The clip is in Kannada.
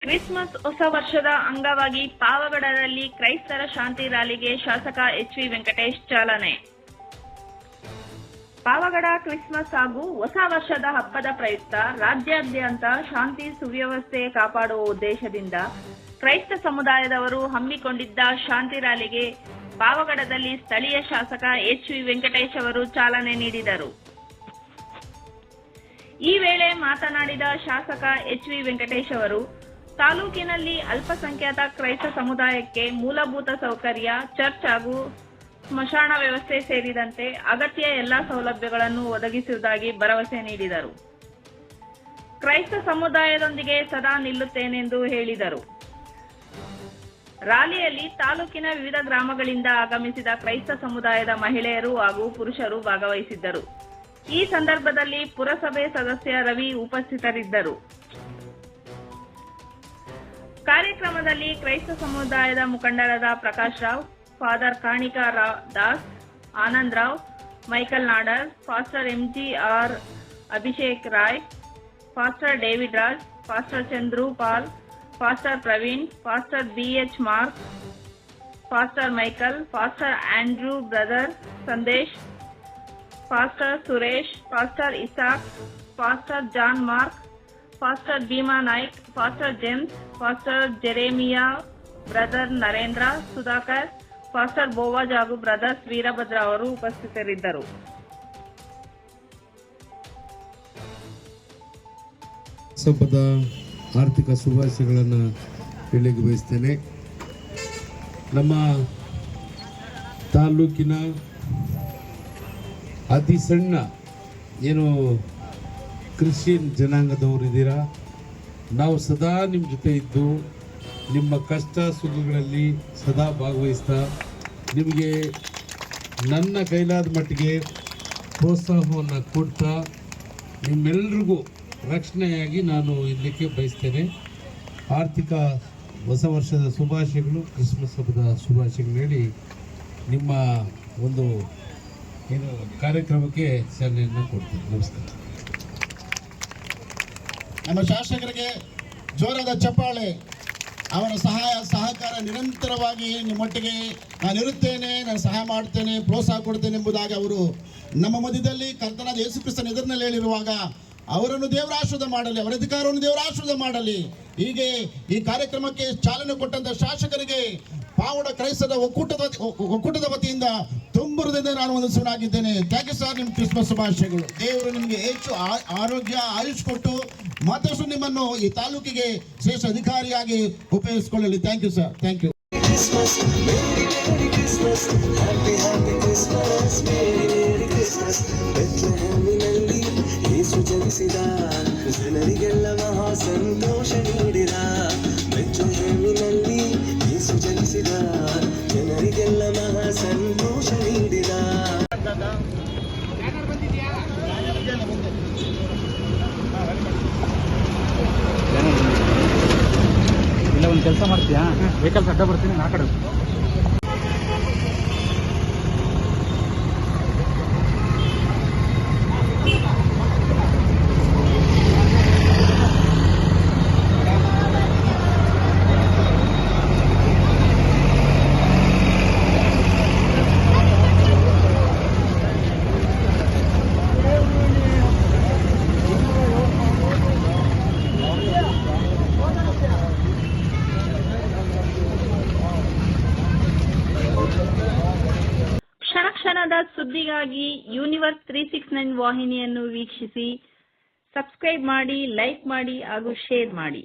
ಕ್ರಿಸ್ಮಸ್ ಹೊಸ ವರ್ಷದ ಅಂಗವಾಗಿ ಪಾವಗಡದಲ್ಲಿ ಕ್ರೈಸ್ತರ ಶಾಂತಿ ರ್ಯಾಲಿಗೆ ಶಾಸಕ ಎಚ್.ವಿ. ವೆಂಕಟೇಶ್ ಚಾಲನೆ. ಪಾವಗಡ ಕ್ರಿಸ್ಮಸ್ ಹಾಗೂ ಹೊಸ ವರ್ಷದ ಹಬ್ಬದ ಪ್ರಯುಕ್ತ ರಾಜ್ಯಾದ್ಯಂತ ಶಾಂತಿ ಸುವ್ಯವಸ್ಥೆ ಕಾಪಾಡುವ ಉದ್ದೇಶದಿಂದ ಕ್ರೈಸ್ತ ಸಮುದಾಯದವರು ಹಮ್ಮಿಕೊಂಡಿದ್ದ ಶಾಂತಿ ರ್ಯಾಲಿಗೆ ಪಾವಗಡದಲ್ಲಿ ಸ್ಥಳೀಯ ಶಾಸಕ ಎಚ್.ವಿ. ವೆಂಕಟೇಶ್ ಅವರು ಚಾಲನೆ ನೀಡಿದರು. ಈ ವೇಳೆ ಮಾತನಾಡಿದ ಶಾಸಕ ಎಚ್.ವಿ. ವೆಂಕಟೇಶ್ ಅವರು ತಾಲೂಕಿನಲ್ಲಿ ಅಲ್ಪಸಂಖ್ಯಾತ ಕ್ರೈಸ್ತ ಸಮುದಾಯಕ್ಕೆ ಮೂಲಭೂತ ಸೌಕರ್ಯ, ಚರ್ಚ್ ಹಾಗೂ ಸ್ಮಶಾನ ವ್ಯವಸ್ಥೆ ಸೇರಿದಂತೆ ಅಗತ್ಯ ಎಲ್ಲಾ ಸೌಲಭ್ಯಗಳನ್ನು ಒದಗಿಸುವುದಾಗಿ ಭರವಸೆ ನೀಡಿದರು. ಕ್ರೈಸ್ತ ಸಮುದಾಯದೊಂದಿಗೆ ಸದಾ ನಿಲ್ಲುತ್ತೇನೆಂದು ಹೇಳಿದರು. ರ್ಯಾಲಿಯಲ್ಲಿ ತಾಲೂಕಿನ ವಿವಿಧ ಗ್ರಾಮಗಳಿಂದ ಆಗಮಿಸಿದ ಕ್ರೈಸ್ತ ಸಮುದಾಯದ ಮಹಿಳೆಯರು ಹಾಗೂ ಪುರುಷರು ಭಾಗವಹಿಸಿದ್ದರು. ಈ ಸಂದರ್ಭದಲ್ಲಿ ಪುರಸಭೆ ಸದಸ್ಯ ರವಿ ಉಪಸ್ಥಿತರಿದ್ದರು. ಕಾರ್ಯಕ್ರಮದಲ್ಲಿ ಕ್ರೈಸ್ತ ಸಮುದಾಯದ ಮುಖಂಡರಾದ Prakash Rao, father Kanika Das, Anand Rao, Michael Nadar, pastor MGR. Abhishek Roy, pastor David Raj, pastor Chandru Paul, pastor Praveen, pastor BH. Mark, pastor Michael, pastor Andrew, brother Sandesh, pastor Suresh, pastor Isaac, pastor John Mark, pastor Bhima Naik, pastor James, pastor Jeremiah, brother Narendra, Sudhakar, pastor Boaz ಹಾಗೂ ಬ್ರದರ್ಸ್ ವೀರಭದ್ರ ಅವರು ಉಪಸ್ಥಿತರಿದ್ದರು. ಹಬ್ಬದ ಆರ್ಥಿಕ ಶುಭಾಶಯಗಳನ್ನು ಹೇಳಲಿಕ್ಕೆ ಬಯಸ್ತೇನೆ. ನಮ್ಮ ತಾಲೂಕಿನ ಅತಿ ಸಣ್ಣ ಏನು ಕ್ರಿಶ್ಚಿಯನ್ ಜನಾಂಗದವರು ಇದ್ದೀರಾ, ನಾವು ಸದಾ ನಿಮ್ಮ ಜೊತೆ ಇದ್ದು ನಿಮ್ಮ ಕಷ್ಟ ಸುಖಗಳಲ್ಲಿ ಸದಾ ಭಾಗವಹಿಸ್ತಾ ನಿಮಗೆ ನನ್ನ ಕೈಲಾದ ಮಟ್ಟಿಗೆ ಪ್ರೋತ್ಸಾಹವನ್ನು ಕೊಡ್ತಾ ನಿಮ್ಮೆಲ್ಲರಿಗೂ ರಕ್ಷಣೆಯಾಗಿ ನಾನು ಇರಲಿಕ್ಕೆ ಬಯಸ್ತೇನೆ. ಆರ್ಥಿಕ ಹೊಸ ವರ್ಷದ ಶುಭಾಶಯಗಳು, ಕ್ರಿಸ್ಮಸ್ ಹಬ್ಬದ ಶುಭಾಶಯಗಳು ಹೇಳಿ ನಿಮ್ಮ ಒಂದು ಏನು ಕಾರ್ಯಕ್ರಮಕ್ಕೆ ಚಾಲನೆಯನ್ನು ಕೊಡ್ತೇನೆ. ನಮಸ್ಕಾರ. ನಮ್ಮ ಶಾಸಕರಿಗೆ ಜೋರಾದ ಚಪ್ಪಾಳೆ. ಅವರ ಸಹಕಾರ ನಿರಂತರವಾಗಿ ನಿಮ್ಮೊಟ್ಟಿಗೆ ನಾನಿರುತ್ತೇನೆ, ನಾನು ಸಹಾಯ ಮಾಡ್ತೇನೆ, ಪ್ರೋತ್ಸಾಹ ಕೊಡ್ತೇನೆ ಎಂಬುದಾಗಿ ಅವರು ನಮ್ಮ ಮಧ್ಯದಲ್ಲಿ ಕರ್ತನಾದ ಯೇಸು ಕ್ರಿಸ್ತನ ಎದುರಿನಲ್ಲಿ ಹೇಳಿರುವಾಗ ಅವರನ್ನು ದೇವರ ಆಶೀರ್ವಾದ ಮಾಡಲಿ, ಅವರ ಅಧಿಕಾರವನ್ನು ದೇವರ ಆಶೀರ್ವಾದ ಮಾಡಲಿ. ಹೀಗೆ ಈ ಕಾರ್ಯಕ್ರಮಕ್ಕೆ ಚಾಲನೆ ಕೊಟ್ಟಂತ ಶಾಸಕರಿಗೆ ಪಾವಡ ಕ್ರೈಸ್ತರ ಒಕ್ಕೂಟದ ವತಿಯಿಂದ ತುಂಬ ಹೃದಯದಿಂದ ನಾನು ವಂದಿಸುವನಾಗಿದ್ದೇನೆ. Thank you sir. ನಿಮ್ಮ ಕ್ರಿಸ್ಮಸ್ ಶುಭಾಶಯಗಳು. ದೇವರು ನಿಮಗೆ ಹೆಚ್ಚು ಆರೋಗ್ಯ, ಆಯುಷ್ ಕೊಟ್ಟು ಮತ್ತಷ್ಟು ನಿಮ್ಮನ್ನು ಈ ತಾಲೂಕಿಗೆ ಶ್ರೇಷ್ಠ ಅಧಿಕಾರಿಯಾಗಿ ಉಪಯೋಗಿಸಿಕೊಳ್ಳಲಿ. Thank you sir. Thank you. ಜನರಿಗೆಲ್ಲ ಮಹಾ ಸಂತೋಷ ನೀಡಿದ ಬೆಚ್ಚುಹೆಮ್ಮಿನಲ್ಲಿ ಯೇಸು ಜನಿಸಿದ, ಜನರಿಗೆಲ್ಲ ಮಹಾ ಸಂತೋಷ ನೀಡಿದ. ಇಲ್ಲ ಒಂದು ಕೆಲಸ ಮಾಡ್ತೀಯಾ, ವೆಹಿಕಲ್ಸ್ ಅಡ್ಡ ಬರ್ತೀನಿ ನಾ ಕಡೆ. ಕ್ಷಣದ ಸುದ್ದಿಗಾಗಿ ಯೂನಿವರ್ಸ್ 369 ವಾಹಿನಿಯನ್ನು ವೀಕ್ಷಿಸಿ, ಸಬ್ಸ್ಕ್ರೈಬ್ ಮಾಡಿ, ಲೈಕ್ ಮಾಡಿ ಹಾಗೂ ಶೇರ್ ಮಾಡಿ.